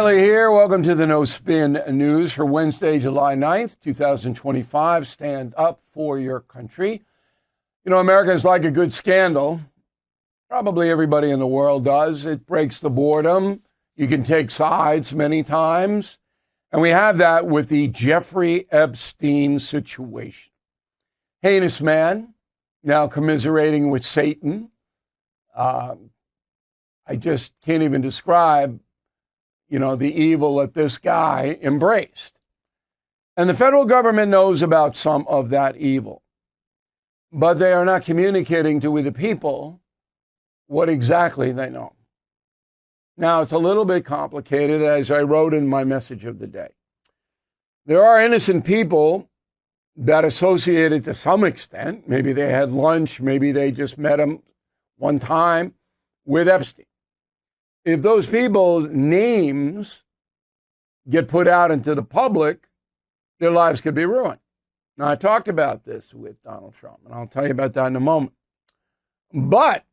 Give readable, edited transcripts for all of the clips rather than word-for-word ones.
Reilly here. Welcome to the No Spin News for Wednesday, July 9th, 2025. Stand up for your country. You know, Americans like a good scandal. Probably everybody in the world does. It breaks the boredom. You can take sides many times. And we have that with the Jeffrey Epstein situation. Heinous man, now commiserating with Satan. I just can't even describe the evil that this guy embraced. And the federal government knows about some of that evil, but they are not communicating to the people what exactly they know. Now, it's a little bit complicated, as I wrote in my message of the day. There are innocent people that associated to some extent, maybe they had lunch, maybe they just met him one time, with Epstein. If those people's names get put out into the public, their lives could be ruined. Now, I talked about this with Donald Trump, and I'll tell you about that in a moment. But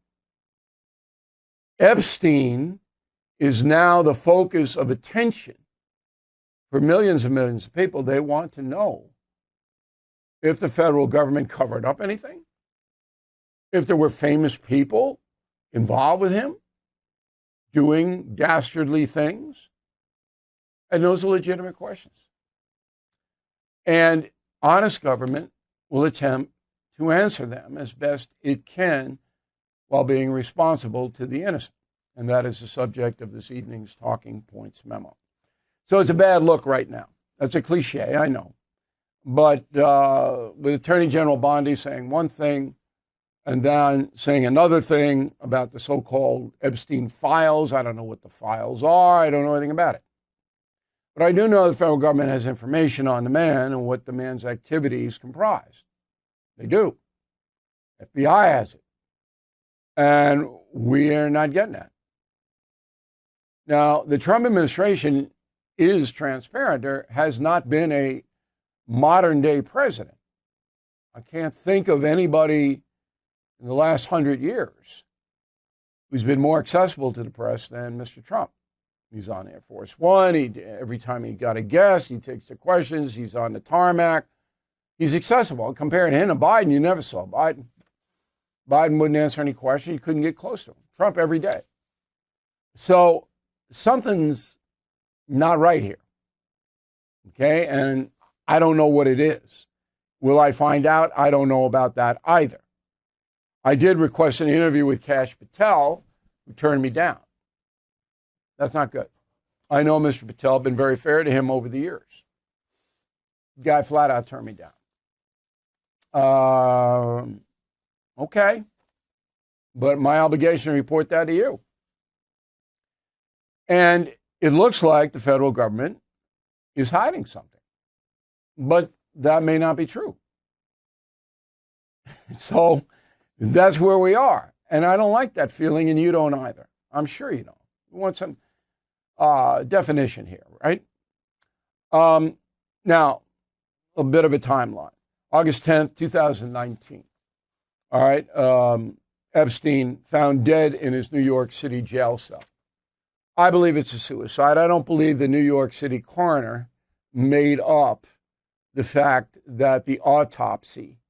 Epstein is now the focus of attention for millions and millions of people. They want to know if the federal government covered up anything, if there were famous people involved with him, doing dastardly things? And those are legitimate questions. And honest government will attempt to answer them as best it can while being responsible to the innocent. And that is the subject of this evening's Talking Points memo. So it's a bad look right now. That's a cliche, I know. But with Attorney General Bondi saying one thing, and then saying another thing about the so-called Epstein Files. I don't know what the files are. I don't know anything about it. But I do know the federal government has information on the man and what the man's activities comprise. They do. FBI has it. And we are not getting that. Now, the Trump administration is transparent. There has not been a modern-day president. I can't think of anybody in the last 100 years who's been more accessible to the press than Mr. Trump. He's on Air Force One. Every time he got a guest, he takes the questions. He's on the tarmac. He's accessible. Comparing him to Biden, you never saw Biden. Biden wouldn't answer any question. You couldn't get close to him. Trump every day. So something's not right here. Okay? And I don't know what it is. Will I find out? I don't know about that either. I did request an interview with Kash Patel, who turned me down. That's not good. I know Mr. Patel. I've been very fair to him over the years. The guy flat out turned me down. Okay. But my obligation to report that to you. And it looks like the federal government is hiding something. But that may not be true. So that's where we are. And I don't like that feeling, and you don't either. I'm sure you don't. We want some definition here, right? Now, a bit of a timeline. August 10th, 2019. All right. Epstein found dead in his New York City jail cell. I believe it's a suicide. I don't believe the New York City coroner made up the fact that the autopsy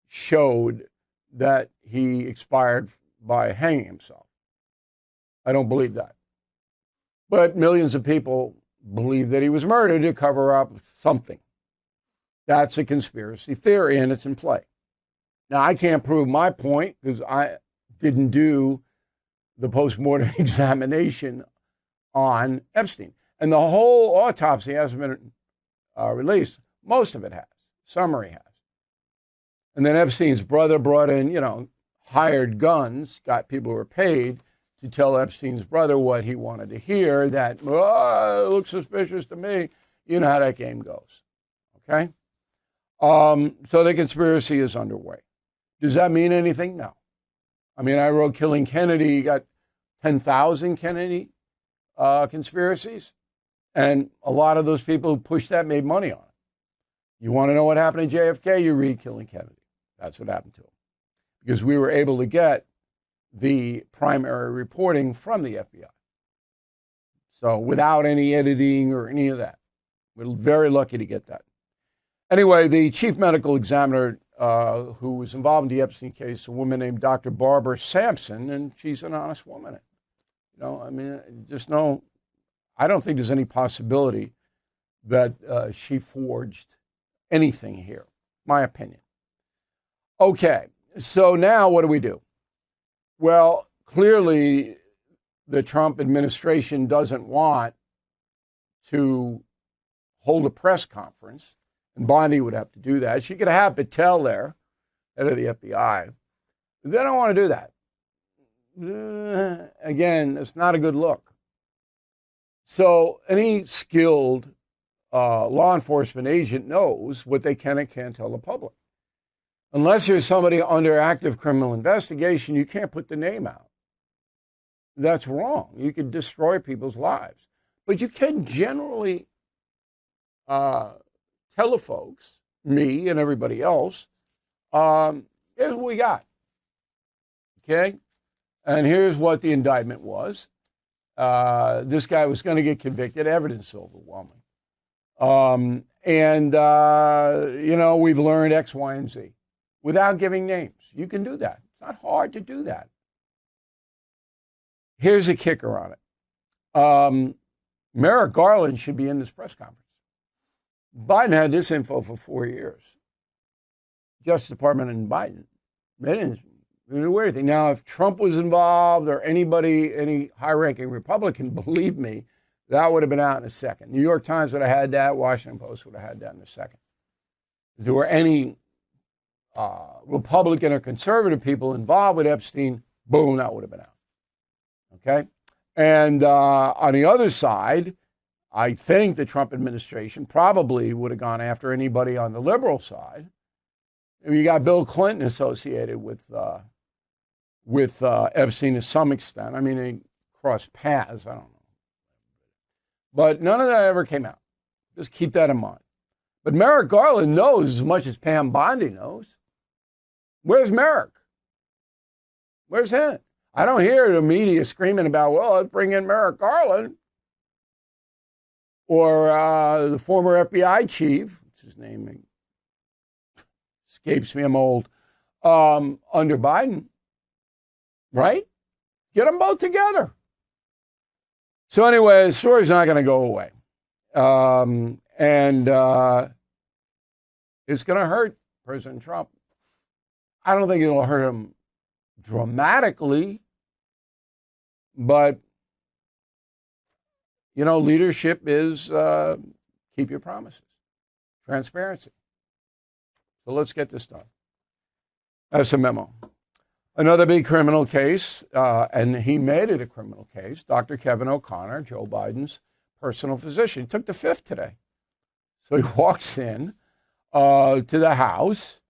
showed that he expired by hanging himself. I don't believe that. But millions of people believe that he was murdered to cover up something. That's a conspiracy theory, and it's in play. Now, I can't prove my point because I didn't do the postmortem examination on Epstein. And the whole autopsy hasn't been released. Most of it has. Summary has. And then Epstein's brother brought in, hired guns, got people who were paid to tell Epstein's brother what he wanted to hear, that, it looks suspicious to me. You know how that game goes, okay? So the conspiracy is underway. Does that mean anything? No. I mean, I wrote Killing Kennedy, you got 10,000 Kennedy conspiracies, and a lot of those people who pushed that made money on it. You want to know what happened to JFK? You read Killing Kennedy. That's what happened to him. Because we were able to get the primary reporting from the FBI. So without any editing or any of that. We're very lucky to get that. Anyway, the chief medical examiner who was involved in the Epstein case, a woman named Dr. Barbara Sampson, and she's an honest woman. You know, I mean, I don't think there's any possibility that she forged anything here, my opinion. Okay, so now what do? Well, clearly the Trump administration doesn't want to hold a press conference, and Bondi would have to do that. She could have Patel there, head of the FBI. They don't want to do that. Again, it's not a good look. So any skilled law enforcement agent knows what they can and can't tell the public. Unless there's somebody under active criminal investigation, you can't put the name out. That's wrong. You could destroy people's lives. But you can generally tell the folks, me and everybody else, here's what we got. Okay? And here's what the indictment was. This guy was going to get convicted. Evidence is overwhelming. We've learned X, Y, and Z without giving names. You can do that. It's not hard to do that. Here's a kicker on it. Merrick Garland should be in this press conference. Biden had this info for 4 years. Justice Department and Biden. They didn't do anything. Now, if Trump was involved or anybody, any high-ranking Republican, believe me, that would have been out in a second. New York Times would have had that. Washington Post would have had that in a second. If there were any Republican or conservative people involved with Epstein, boom, that would have been out. Okay? And on the other side, I think the Trump administration probably would have gone after anybody on the liberal side. You got Bill Clinton associated with Epstein to some extent. I mean, they crossed paths. I don't know. But none of that ever came out. Just keep that in mind. But Merrick Garland knows as much as Pam Bondi knows. Where's Merrick? Where's him? I don't hear the media screaming about, well, let's bring in Merrick Garland. Or the former FBI chief, what's his name? Escapes me, I'm old. Under Biden, right? Get them both together. So anyway, the story's not going to go away. It's going to hurt President Trump. I don't think it'll hurt him dramatically, but, you know, leadership is keep your promises, transparency. So let's get this done. That's a memo. Another big criminal case, and he made it a criminal case, Dr. Kevin O'Connor, Joe Biden's personal physician. He took the fifth today. So he walks in to the House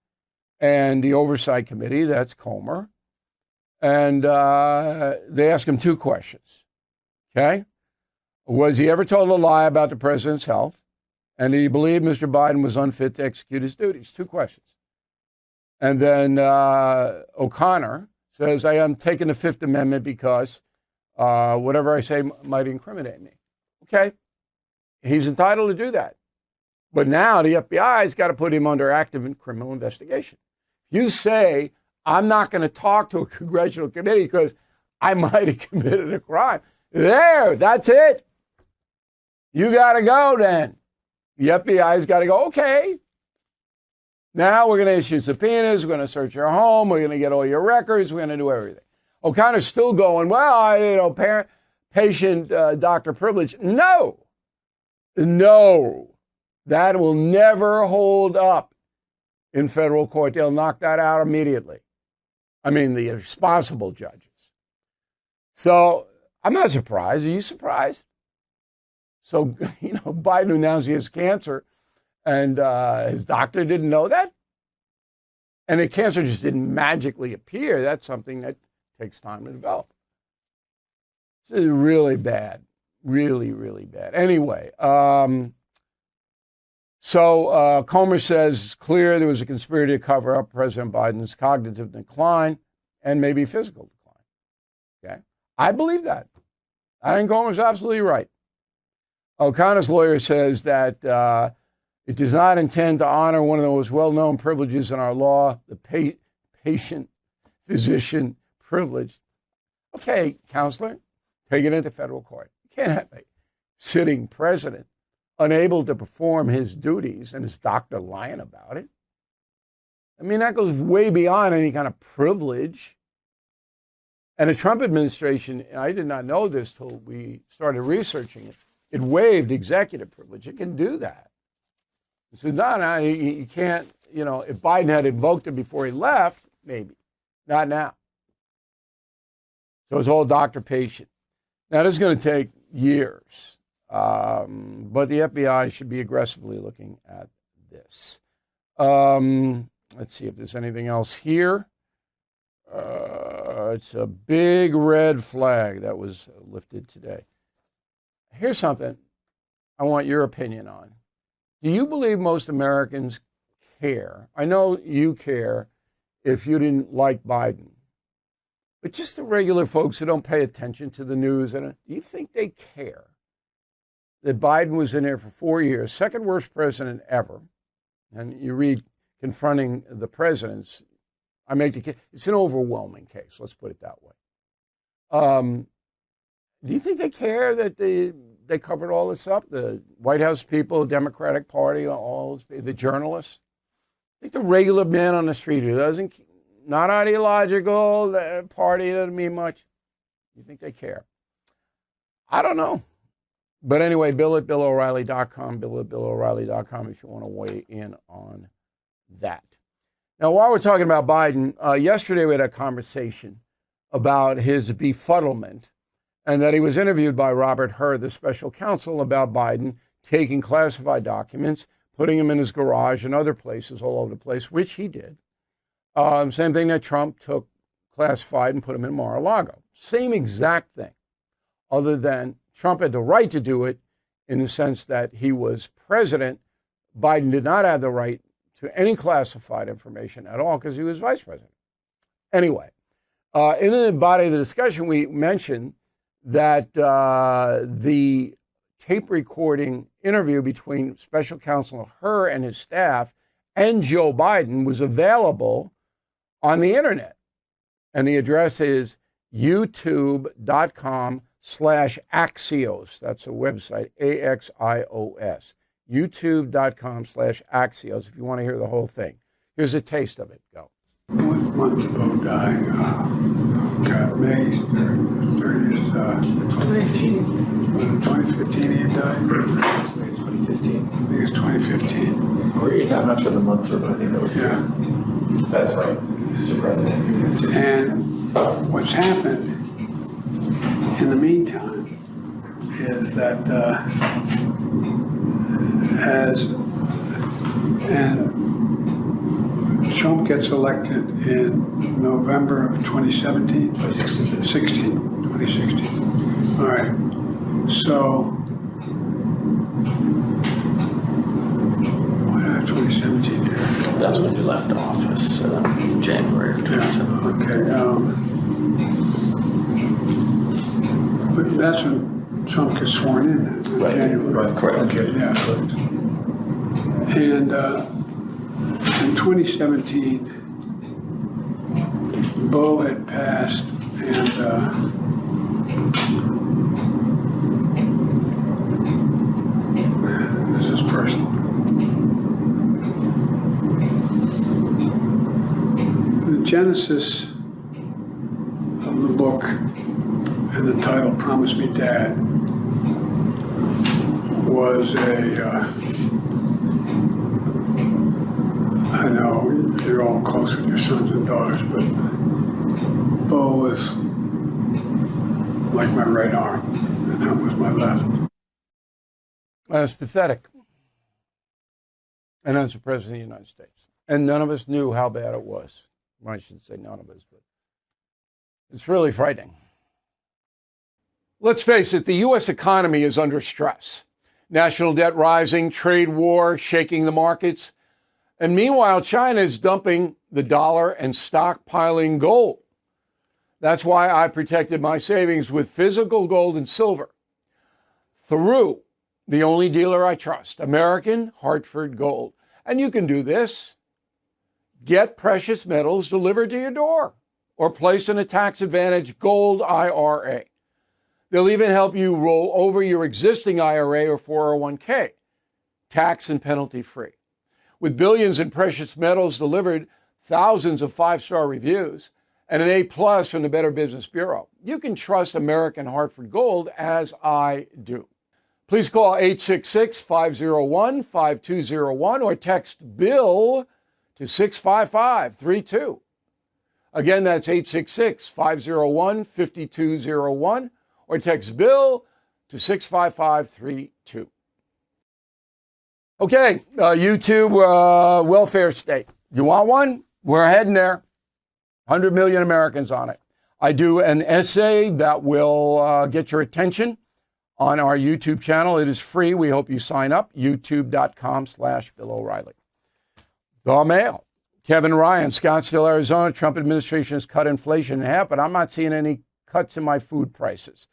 and the Oversight Committee, that's Comer, and they ask him two questions, okay? Was he ever told a lie about the president's health? And did he believe Mr. Biden was unfit to execute his duties? Two questions. And then O'Connor says, I am taking the Fifth Amendment because whatever I say might incriminate me. Okay, he's entitled to do that. But now the FBI's got to put him under active and criminal investigation. You say, I'm not going to talk to a congressional committee because I might have committed a crime. There, that's it. You got to go then. The FBI's got to go, okay. Now we're going to issue subpoenas. We're going to search your home. We're going to get all your records. We're going to do everything. O'Connor's still going, well, patient doctor privilege. No. That will never hold up in federal court. They'll knock that out immediately. I mean, the responsible judges. So I'm not surprised. Are you surprised? So, Biden announced he has cancer, and his doctor didn't know that. And the cancer just didn't magically appear. That's something that takes time to develop. This is really bad. Really, really bad. Anyway, so Comer says it's clear there was a conspiracy to cover up President Biden's cognitive decline and maybe physical decline. Okay? I believe that. I think Comer's absolutely right. O'Connor's lawyer says that it does not intend to honor one of the most well-known privileges in our law, the patient-physician privilege. Okay, counselor, take it into federal court. You can't have a sitting president unable to perform his duties and his doctor lying about it. I mean, that goes way beyond any kind of privilege. And the Trump administration, I did not know this till we started researching it, it waived executive privilege. It can do that. It said, no, you can't, if Biden had invoked it before he left, maybe. Not now. So it's all doctor-patient. Now, this is going to take years. But the FBI should be aggressively looking at this. Let's see if there's anything else here. It's a big red flag that was lifted today. Here's something I want your opinion on. Do you believe most Americans care? I know you care if you didn't like Biden. But just the regular folks who don't pay attention to the news, do you think they care that Biden was in there for 4 years, second worst president ever? And you read confronting the presidents, I make the case, it's an overwhelming case, let's put it that way. Do you think they care that they covered all this up? The White House people, the Democratic Party, all the journalists? I think the regular man on the street who doesn't, not ideological, the party doesn't mean much. You think they care? I don't know. But anyway, Bill at BillO'Reilly.com, Bill at BillO'Reilly.com if you want to weigh in on that. Now, while we're talking about Biden, yesterday we had a conversation about his befuddlement and that he was interviewed by Robert Hur, the special counsel, about Biden taking classified documents, putting them in his garage and other places all over the place, which he did. Same thing that Trump took classified and put them in Mar-a-Lago. Same exact thing, other than Trump had the right to do it in the sense that he was president. Biden did not have the right to any classified information at all because he was vice president. Anyway, in the body of the discussion, we mentioned that the tape recording interview between special counsel Hur and his staff and Joe Biden was available on the internet. And the address is youtube.com/Axios. That's a website, Axios. youtube.com/Axios if you want to hear the whole thing. Here's a taste of it. Go. 1 month ago dying, got May 30th, 2018. Was it 2015 he died? 2015. I think it's 2015. Or I'm not sure the months are, but I think that was That's right, Mr. President. And what's happened in the meantime is that Trump gets elected in November of 2017? 2016. All right. So, why did I have 2017 here? That's when you left office, January of 2017. Okay. But that's when Trump gets sworn in. Right. January. Right. Correct. Okay. Yeah. Correct. And in 2017, Bo had passed, and this is personal. The genesis of the book and the title, Promise Me Dad, was I know you're all close with your sons and daughters, but Bo was like my right arm, and that was my left. That's pathetic. And that's the President of the United States. And none of us knew how bad it was. Well, I shouldn't say none of us, but it's really frightening. Let's face it, the U.S. economy is under stress. National debt rising, trade war shaking the markets. And meanwhile, China is dumping the dollar and stockpiling gold. That's why I protected my savings with physical gold and silver through the only dealer I trust, American Hartford Gold. And you can do this. Get precious metals delivered to your door or place in a tax-advantaged gold IRA. They'll even help you roll over your existing IRA or 401k, tax and penalty free. With billions in precious metals delivered, thousands of five-star reviews, and an A+ from the Better Business Bureau, you can trust American Hartford Gold as I do. Please call 866-501-5201 or text BILL to 65532. Again, that's 866-501-5201 or text BILL to 65532. Okay, YouTube welfare state. You want one? We're heading there. 100 million Americans on it. I do an essay that will get your attention on our YouTube channel. It is free. We hope you sign up. YouTube.com/Bill O'Reilly. The Mail. Kevin Ryan, Scottsdale, Arizona. Trump administration has cut inflation in half, but I'm not seeing any cuts in my food prices.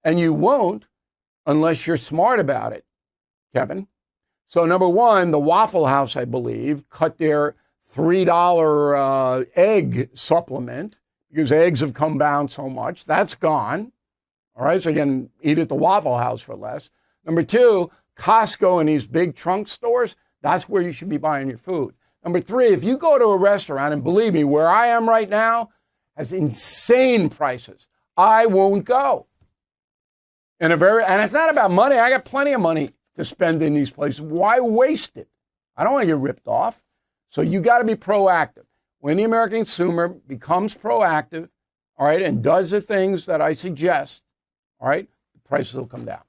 And you won't unless you're smart about it, Kevin. So number one, the Waffle House, I believe, cut their $3 egg supplement because eggs have come down so much. That's gone. All right, so you can eat at the Waffle House for less. Number two, Costco and these big trunk stores, that's where you should be buying your food. Number three, if you go to a restaurant, and believe me, where I am right now has insane prices, I won't go. And it's not about money. I got plenty of money to spend in these places. Why waste it? I don't want to get ripped off. So you got to be proactive. When the American consumer becomes proactive, all right, and does the things that I suggest, all right, the prices will come down.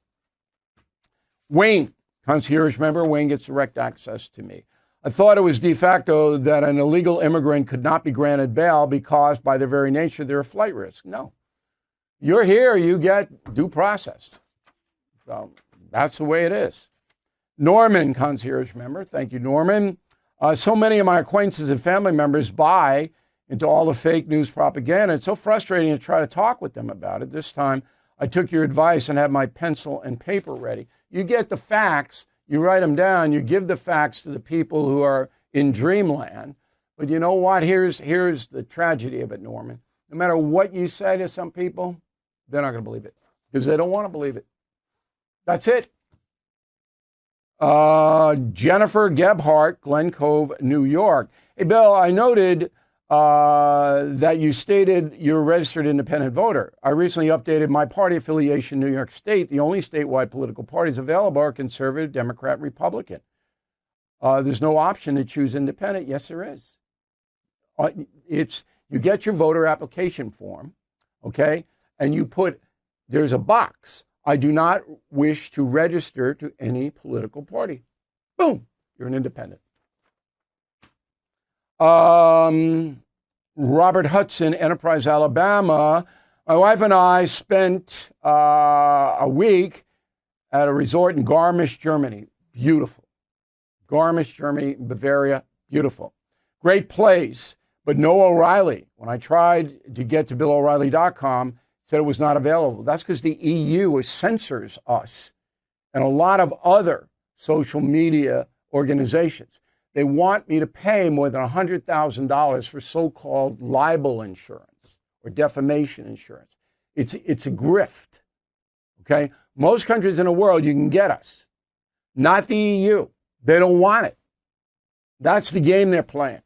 Wayne, concierge member. Wayne gets direct access to me. I thought it was de facto that an illegal immigrant could not be granted bail because by their very nature, they're a flight risk. No. You're here, you get due process. So that's the way it is. Norman, concierge member. Thank you, Norman. So many of my acquaintances and family members buy into all the fake news propaganda. It's so frustrating to try to talk with them about it. This time, I took your advice and had my pencil and paper ready. You get the facts, you write them down, you give the facts to the people who are in dreamland. But you know what? Here's the tragedy of it, Norman. No matter what you say to some people, they're not going to believe it because they don't want to believe it. That's it. Jennifer Gebhardt, Glen Cove, New York. Hey, Bill, I noted that you stated you're a registered independent voter. I recently updated my party affiliation in New York State. The only statewide political parties available are conservative, Democrat, Republican. There's no option to choose independent. Yes, there is. You get your voter application form, okay, and you put, there's a box. I do not wish to register to any political party. Boom, you're an independent. Robert Hudson, Enterprise, Alabama. My wife and I spent a week at a resort in Garmisch, Germany. Beautiful. Garmisch, Germany, Bavaria, beautiful. Great place, but no O'Reilly. When I tried to get to BillO'Reilly.com, it said it was not available. That's because the EU censors us and a lot of other social media organizations. They want me to pay more than $100,000 for so-called libel insurance or defamation insurance. It's a grift, okay? Most countries in the world, you can get us, not the EU. They don't want it. That's the game they're playing.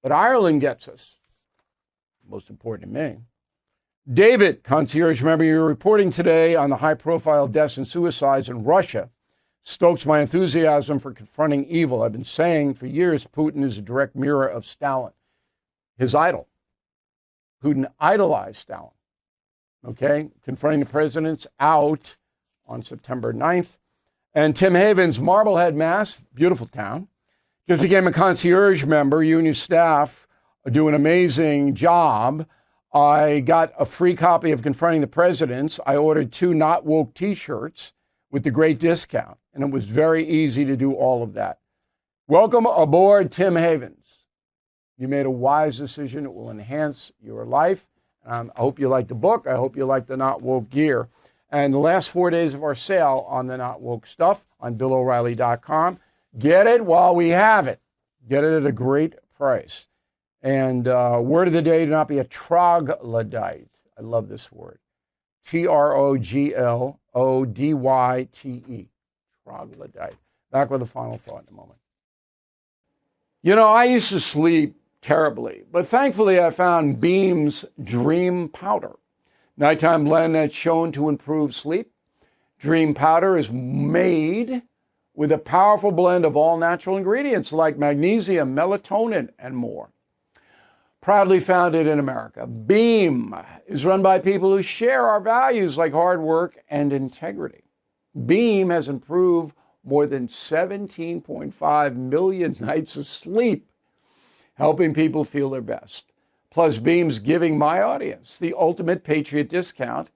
But Ireland gets us. Most important to me. David, concierge member, you're reporting today on the high-profile deaths and suicides in Russia. Stokes my enthusiasm for confronting evil. I've been saying for years Putin is a direct mirror of Stalin, his idol. Putin idolized Stalin. Okay? Confronting the presidents out on September 9th. And Tim Havens, Marblehead, Mass., beautiful town. Just became a concierge member. You and your staff do an amazing job. I got a free copy of Confronting the Presidents. I ordered 2 Not Woke t-shirts with the great discount. And it was very easy to do all of that. Welcome aboard, Tim Havens. You made a wise decision. It will enhance your life. I hope you like the book. I hope you like the Not Woke gear. and the last 4 days of our sale on the Not Woke stuff on BillO'Reilly.com. Get it while we have it. Get it at a great price. And word of the day, do not be a troglodyte. I love this word. Troglodyte. Troglodyte. Back with the final thought in a moment. You know, I used to sleep terribly, but thankfully I found Beam's Dream Powder. Nighttime blend that's shown to improve sleep. Dream Powder is made with a powerful blend of all natural ingredients like magnesium, melatonin, and more. Proudly founded in America, Beam is run by people who share our values like hard work and integrity. Beam has improved more than 17.5 million nights of sleep, helping people feel their best. Plus, Beam's giving my audience the ultimate Patriot discount,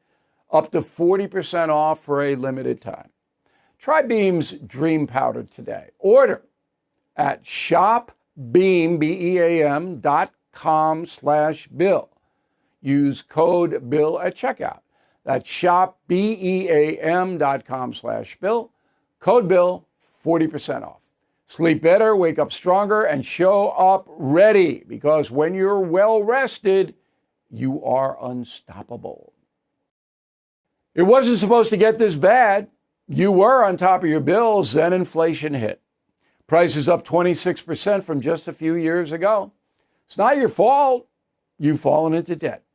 up to 40% off for a limited time. Try Beam's Dream Powder today. Order at shopbeam.com/Bill. Use code BILL at checkout. That's shopbeam.com/Bill. Code BILL, 40% off. Sleep better, wake up stronger, and show up ready, because when you're well rested, you are unstoppable. It wasn't supposed to get this bad. You were on top of your bills, then inflation hit. Prices up 26% from just a few years ago. It's not your fault. You've fallen into debt.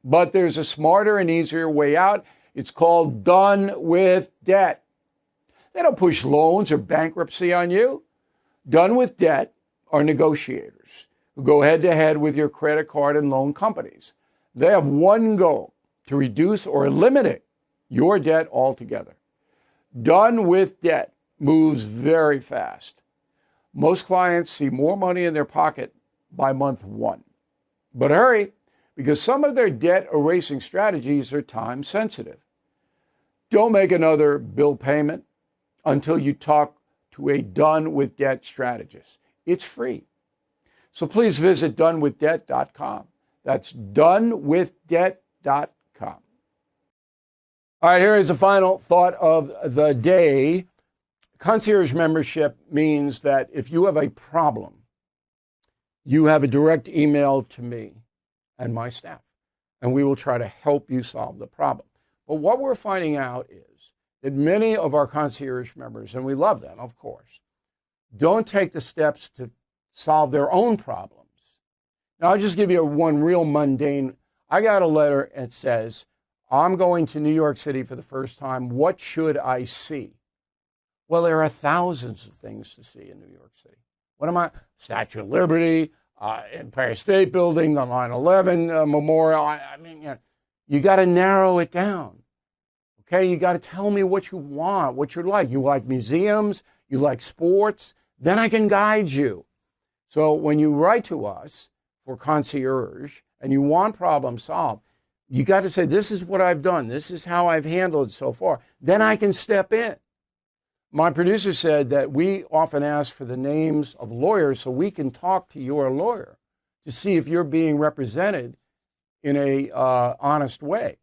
But there's a smarter and easier way out. It's called Done with Debt. They don't push loans or bankruptcy on you. Done with Debt are negotiators who go head to head with your credit card and loan companies. They have one goal: to reduce or eliminate your debt altogether. Done with Debt moves very fast. Most clients see more money in their pocket by month one. But hurry, because some of their debt erasing strategies are time sensitive. Don't make another bill payment until you talk to a Done with Debt strategist. It's free. So please visit donewithdebt.com. That's donewithdebt.com. All right, here is the final thought of the day. Concierge membership means that if you have a problem, you have a direct email to me and my staff, and we will try to help you solve the problem. But what we're finding out is that many of our concierge members, and we love them, of course, don't take the steps to solve their own problems. Now, I'll just give you one real mundane. I got a letter that says, I'm going to New York City for the first time. What should I see? Well, there are thousands of things to see in New York City. What am I? Statue of Liberty, Empire State Building, the 9/11 Memorial. I mean, you got to narrow it down. Okay, you got to tell me what you want, what you like. You like museums, you like sports, then I can guide you. So when you write to us for concierge and you want problem solved, you got to say, this is what I've done. This is how I've handled it so far. Then I can step in. My producer said that we often ask for the names of lawyers so we can talk to your lawyer to see if you're being represented in a honest way.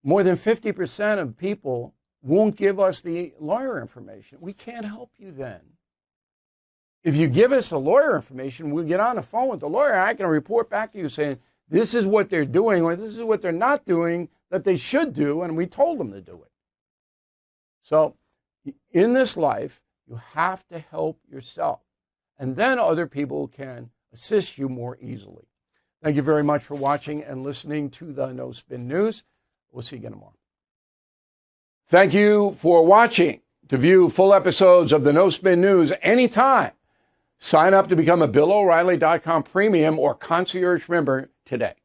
More than 50% of people won't give us the lawyer information. We can't help you then. If you give us the lawyer information, we'll get on the phone with the lawyer. I can report back to you saying, this is what they're doing, or this is what they're not doing that they should do, and we told them to do it. So in this life, you have to help yourself, and then other people can assist you more easily. Thank you very much for watching and listening to the No Spin News. We'll see you again tomorrow. Thank you for watching. To view full episodes of the No Spin News anytime, sign up to become a BillO'Reilly.com premium or concierge member today.